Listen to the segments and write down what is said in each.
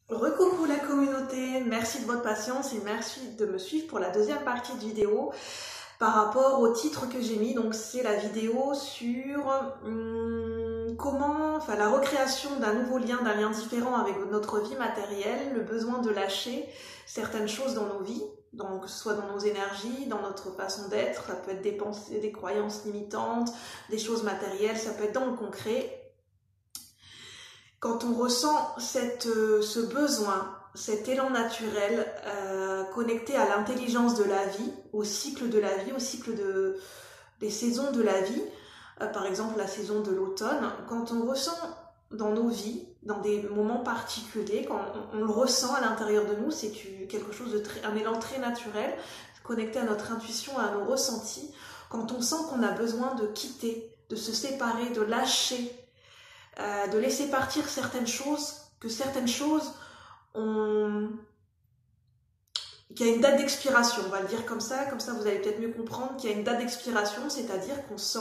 Recoucou la communauté, merci de votre patience et merci de me suivre pour la deuxième partie de vidéo par rapport au titre que j'ai mis. Donc c'est la vidéo sur la recréation d'un nouveau lien, d'un lien différent avec notre vie matérielle, le besoin de lâcher certaines choses dans nos vies, donc que ce soit dans nos énergies, dans notre façon d'être, ça peut être des pensées, des croyances limitantes, des choses matérielles, ça peut être dans le concret. Quand on ressent ce besoin, cet élan naturel connecté à l'intelligence de la vie, au cycle de la vie, au cycle des saisons de la vie, par exemple la saison de l'automne, quand on ressent dans nos vies, dans des moments particuliers, quand on le ressent à l'intérieur de nous, c'est quelque chose un élan très naturel, connecté à notre intuition, à nos ressentis, quand on sent qu'on a besoin de quitter, de se séparer, de lâcher, de laisser partir certaines choses, qu'il y a une date d'expiration, on va le dire comme ça vous allez peut-être mieux comprendre qu'il y a une date d'expiration, c'est-à-dire qu'on sent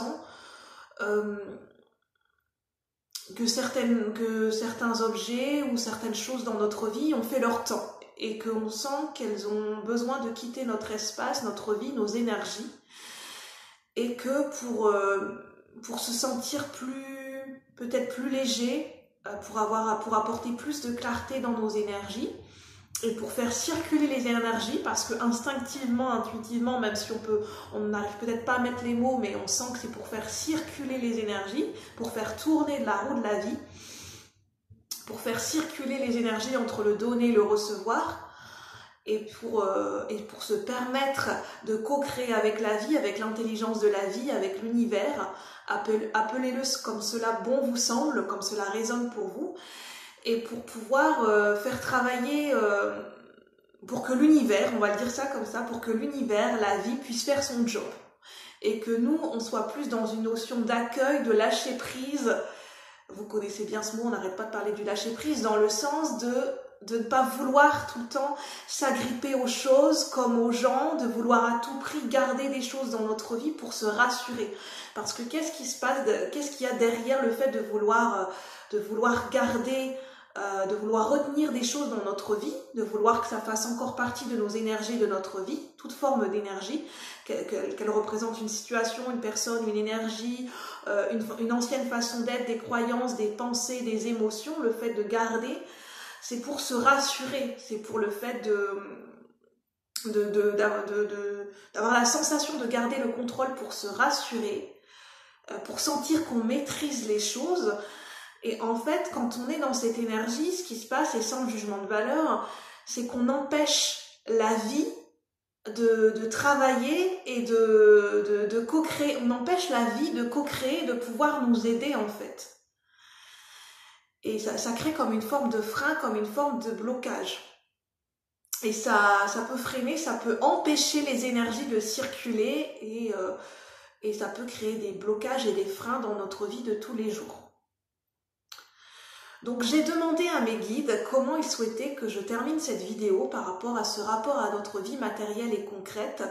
que certains objets ou certaines choses dans notre vie ont fait leur temps et qu'on sent qu'elles ont besoin de quitter notre espace, notre vie, nos énergies, et que pour se sentir peut-être plus léger, pour apporter plus de clarté dans nos énergies et pour faire circuler les énergies, parce que instinctivement, intuitivement, même si on n'arrive peut-être pas à mettre les mots, mais on sent que c'est pour faire circuler les énergies, pour faire tourner la roue de la vie, pour faire circuler les énergies entre le donner et le recevoir, et pour se permettre de co-créer avec la vie, avec l'intelligence de la vie, avec l'univers. Appelez-le comme cela bon vous semble, comme cela résonne pour vous, et pour pouvoir faire travailler, pour que l'univers, on va le dire ça comme ça, pour que l'univers, la vie, puisse faire son job. Et que nous, on soit plus dans une notion d'accueil, de lâcher prise. Vous connaissez bien ce mot, on n'arrête pas de parler du lâcher prise, dans le sens de ne pas vouloir tout le temps s'agripper aux choses comme aux gens, de vouloir à tout prix garder des choses dans notre vie pour se rassurer. Parce que qu'est-ce qui se passe, qu'est-ce qu'il y a derrière le fait de vouloir garder, de vouloir retenir des choses dans notre vie, de vouloir que ça fasse encore partie de nos énergies, de notre vie, toute forme d'énergie, qu'elle représente une situation, une personne, une énergie, une ancienne façon d'être, des croyances, des pensées, des émotions, le fait de garder, c'est pour se rassurer, c'est pour le fait d'avoir la sensation de garder le contrôle pour se rassurer, pour sentir qu'on maîtrise les choses. Et en fait, quand on est dans cette énergie, ce qui se passe, et sans jugement de valeur, c'est qu'on empêche la vie de travailler et de co-créer. On empêche la vie de co-créer, de pouvoir nous aider en fait. Et ça crée comme une forme de frein, comme une forme de blocage. Et ça peut freiner, ça peut empêcher les énergies de circuler et ça peut créer des blocages et des freins dans notre vie de tous les jours. Donc j'ai demandé à mes guides comment ils souhaitaient que je termine cette vidéo par rapport à ce rapport à notre vie matérielle et concrète.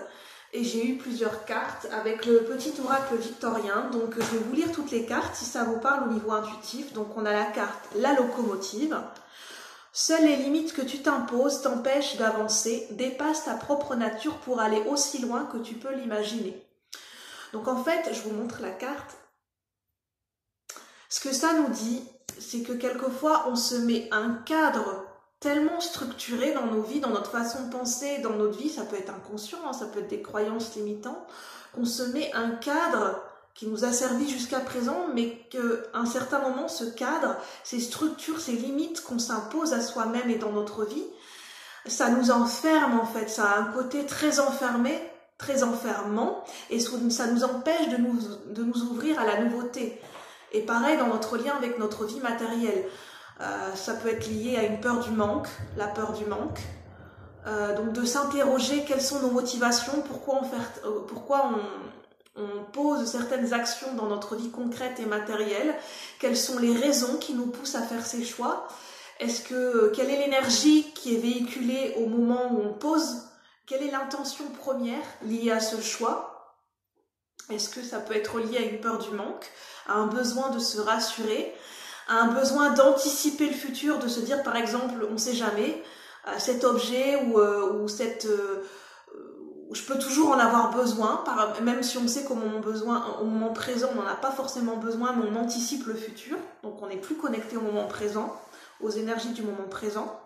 Et j'ai eu plusieurs cartes avec le petit oracle victorien. Donc je vais vous lire toutes les cartes si ça vous parle au niveau intuitif. Donc on a la carte la locomotive. Seules les limites que tu t'imposes t'empêchent d'avancer, dépasse ta propre nature pour aller aussi loin que tu peux l'imaginer. Donc en fait, je vous montre la carte. Ce que ça nous dit, c'est que quelquefois on se met un cadre tellement structuré dans nos vies, dans notre façon de penser, dans notre vie, ça peut être inconscient, ça peut être des croyances limitantes, qu'on se met un cadre qui nous a servi jusqu'à présent, mais qu'à un certain moment, ce cadre, ces structures, ces limites qu'on s'impose à soi-même et dans notre vie, ça nous enferme en fait, ça a un côté très enfermé, très enfermant, et ça nous empêche de nous ouvrir à la nouveauté. Et pareil dans notre lien avec notre vie matérielle. Ça peut être lié à une peur du manque, la peur du manque. Donc de s'interroger quelles sont nos motivations, pourquoi on pose certaines actions dans notre vie concrète et matérielle, quelles sont les raisons qui nous poussent à faire ces choix, quelle est l'énergie qui est véhiculée au moment où on pose, quelle est l'intention première liée à ce choix, est-ce que ça peut être lié à une peur du manque, à un besoin de se rassurer, un besoin d'anticiper le futur, de se dire par exemple, on ne sait jamais, cet objet ou cette... je peux toujours en avoir besoin, même si on sait qu'au moment présent, on n'en a pas forcément besoin, mais on anticipe le futur, donc on n'est plus connecté au moment présent, aux énergies du moment présent.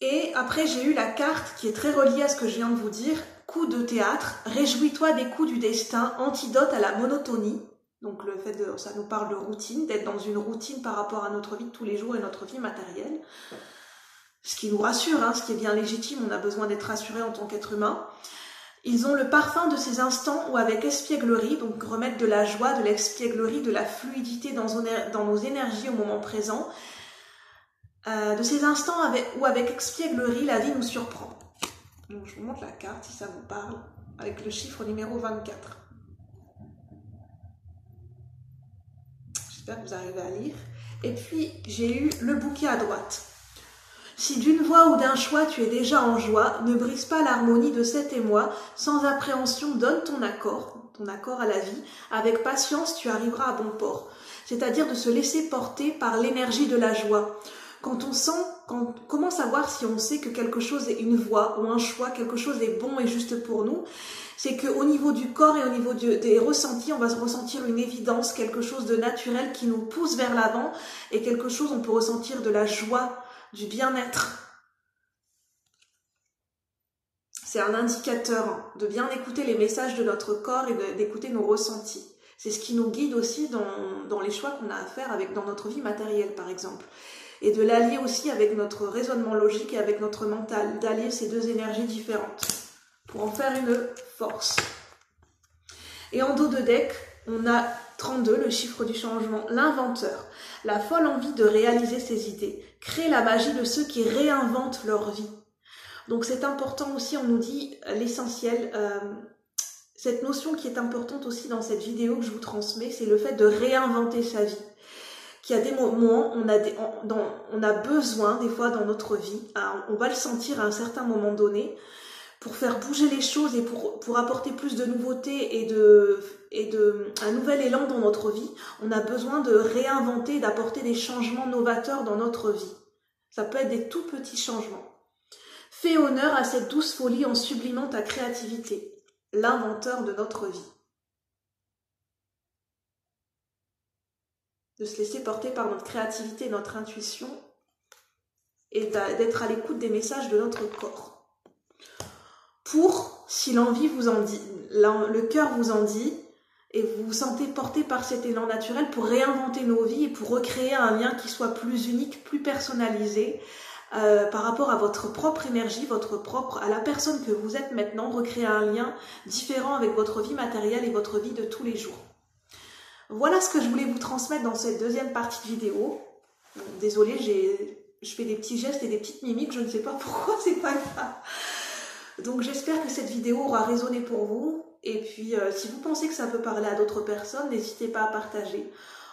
Et après, j'ai eu la carte qui est très reliée à ce que je viens de vous dire, coup de théâtre, réjouis-toi des coups du destin, antidote à la monotonie. Donc le fait ça nous parle de routine, d'être dans une routine par rapport à notre vie de tous les jours et notre vie matérielle. Ce qui nous rassure, ce qui est bien légitime, on a besoin d'être rassuré en tant qu'être humain. Ils ont le parfum de ces instants où avec espièglerie, donc remettre de la joie, de l'espièglerie, de la fluidité dans nos énergies au moment présent, de ces instants où avec espièglerie, la vie nous surprend. Donc, je vous montre la carte si ça vous parle, avec le chiffre numéro 24. J'espère que vous arrivez à lire. Et puis, j'ai eu le bouquet à droite. Si d'une voix ou d'un choix tu es déjà en joie, ne brise pas l'harmonie de cet émoi, sans appréhension donne ton accord à la vie, avec patience tu arriveras à bon port. C'est-à-dire de se laisser porter par l'énergie de la joie. Comment savoir si on sait que quelque chose est une voie ou un choix, quelque chose est bon et juste pour nous? C'est qu'au niveau du corps et au niveau des ressentis, on va ressentir une évidence, quelque chose de naturel qui nous pousse vers l'avant et quelque chose, on peut ressentir de la joie, du bien-être. C'est un indicateur de bien écouter les messages de notre corps et d'écouter nos ressentis. C'est ce qui nous guide aussi dans les choix qu'on a à faire dans notre vie matérielle, par exemple. Et de l'allier aussi avec notre raisonnement logique et avec notre mental, d'allier ces deux énergies différentes pour en faire une force. Et en dos de deck, on a 32, le chiffre du changement, l'inventeur, la folle envie de réaliser ses idées, crée la magie de ceux qui réinventent leur vie. Donc c'est important aussi, on nous dit l'essentiel, cette notion qui est importante aussi dans cette vidéo que je vous transmets, c'est le fait de réinventer sa vie. Qu'il y a des moments, on a besoin des fois dans notre vie, on va le sentir à un certain moment donné, pour faire bouger les choses et pour apporter plus de nouveautés et un nouvel élan dans notre vie, on a besoin de réinventer, d'apporter des changements novateurs dans notre vie. Ça peut être des tout petits changements. Fais honneur à cette douce folie en sublimant ta créativité, l'inventeur de notre vie. De se laisser porter par notre créativité, notre intuition et d'être à l'écoute des messages de notre corps. Pour, si l'envie vous en dit, le cœur vous en dit, et vous vous sentez porté par cet élan naturel pour réinventer nos vies et pour recréer un lien qui soit plus unique, plus personnalisé par rapport à votre propre énergie, à la personne que vous êtes maintenant, recréer un lien différent avec votre vie matérielle et votre vie de tous les jours. Voilà ce que je voulais vous transmettre dans cette deuxième partie de vidéo. Bon, désolée, je fais des petits gestes et des petites mimiques, je ne sais pas pourquoi, c'est pas grave. Donc j'espère que cette vidéo aura résonné pour vous. Et puis si vous pensez que ça peut parler à d'autres personnes, n'hésitez pas à partager.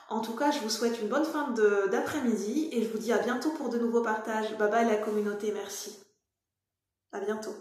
En tout cas, je vous souhaite une bonne fin d'après-midi et je vous dis à bientôt pour de nouveaux partages. Bye bye la communauté, merci. À bientôt.